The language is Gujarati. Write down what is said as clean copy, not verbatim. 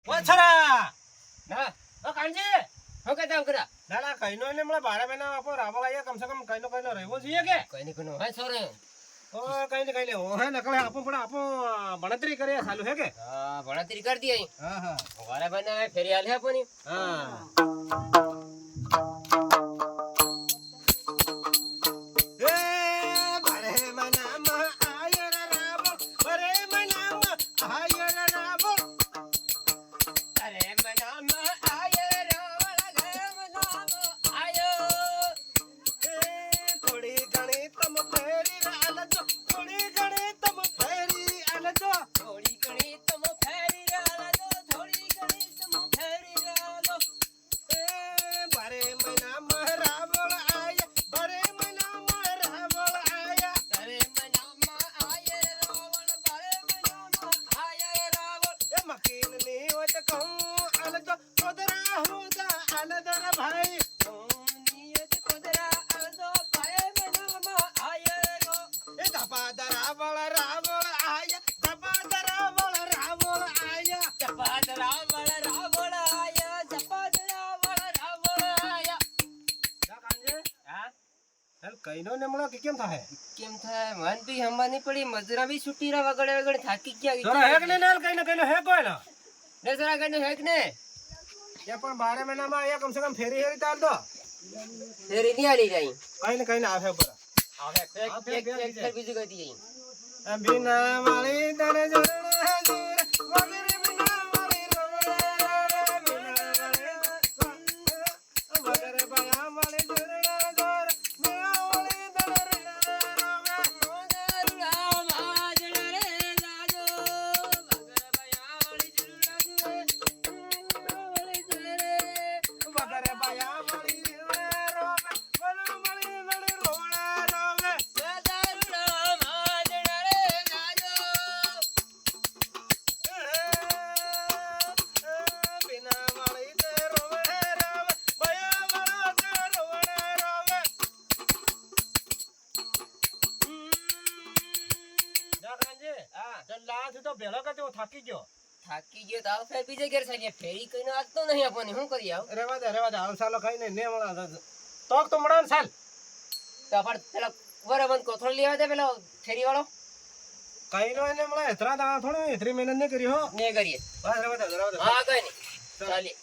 વછરા ના ઓ કાંજી હું કે જાવ કરા ના ના કઈનો એટલે મને 12 મહિના આપો રાવળ આયા કમ સે કમ કઈનો રહેવો જોઈએ કે કઈ ની કોનો હે સોરે ઓ કઈ ઓ હે નકળે આપો પણ આપો ગણતરી કરે ચાલુ હે કે હા ભણતરી કરી દી અહીં હા હા વારે બને ફેરી આલે આપની હા એ બારે મનામાં આયર રાવળ બારે મનામાં આયર રાવળ અરે મનામાં આયે રાવળ રે મનામાં આયો એ થોડી ઘણી તમ ફેરી આલજો થોડી ઘણી તમ ફેરી આલજો થોડી ઘણી તમ ફેરી રાલો થોડી ઘણી તમ ફેરી રાલો એ બારે મનામાં રાવળ આયા બારે મનામાં રાવળ આયા અરે મનામાં આયે રાવળ બારે મનામાં આયે રાવળ એ મકીનની વટ કહું આલજો કોદરા હોદા આલદર ભાઈ નિયત કોદરા આલો બારે મનામાં આયે રો એ ધપાદ રાવળ રાવળ આયા ધપાદ રાવળ રાવળ આયા જપાદ રાવળ રાવળ આયા જપાદ રાવળ રાવળ આયા જા કાંજે હા ચાલ કઈનો ને મળો કે કેમ થાય કેમ થાય મન બી હમવા નહીં પડી મજરા બી છૂટી રહ્યા વગડે થાકી ગયા જરા હેક ને નાલ કઈનો હે કોઈ ના ને જરા કઈ હેક ને એ પણ 12 મહિનામાં આયા કમ સે કમ ફેરી હેરી તાલ દો ફેરી નહીં આલી રહી કઈ ને આવે પર આવે એક બીજું કહી દઈએ બિના વાળી તને જોડણા જોર વગર બિના વાળી રોવડા બિના વગર બયા વાળી જોડણા જોર બિના વાળી તને વગર બયા વાળી રોવે વગર વાળી વાળી રોવડા રોવે બિના વાળી તે રોવે રોવે બયા વાળો તે રોવે રોવે જા કાંજે હા ચાલ લાથી તો ભેળો કે તું થાકી ગયો થાકી ગયો તો આવ ફેર બીજે ઘેર સાજી ફેરી કઈ આજતો નહીં આપણને શું કરી આવ રેવા દે હાલ સાલો ખાઈને ને મળા તોક તો મળે ને સાલ તો આપણ પેલા બરાબર કોથળ લેવા દે પેલો ફેરી વાળો કઈ નો એને મળે એતરા દાડા થોડો એતરી મહેનત નહીં કરી હો ને કરીએ બસ રેવા દે હા કઈ નહીં ચાલીએ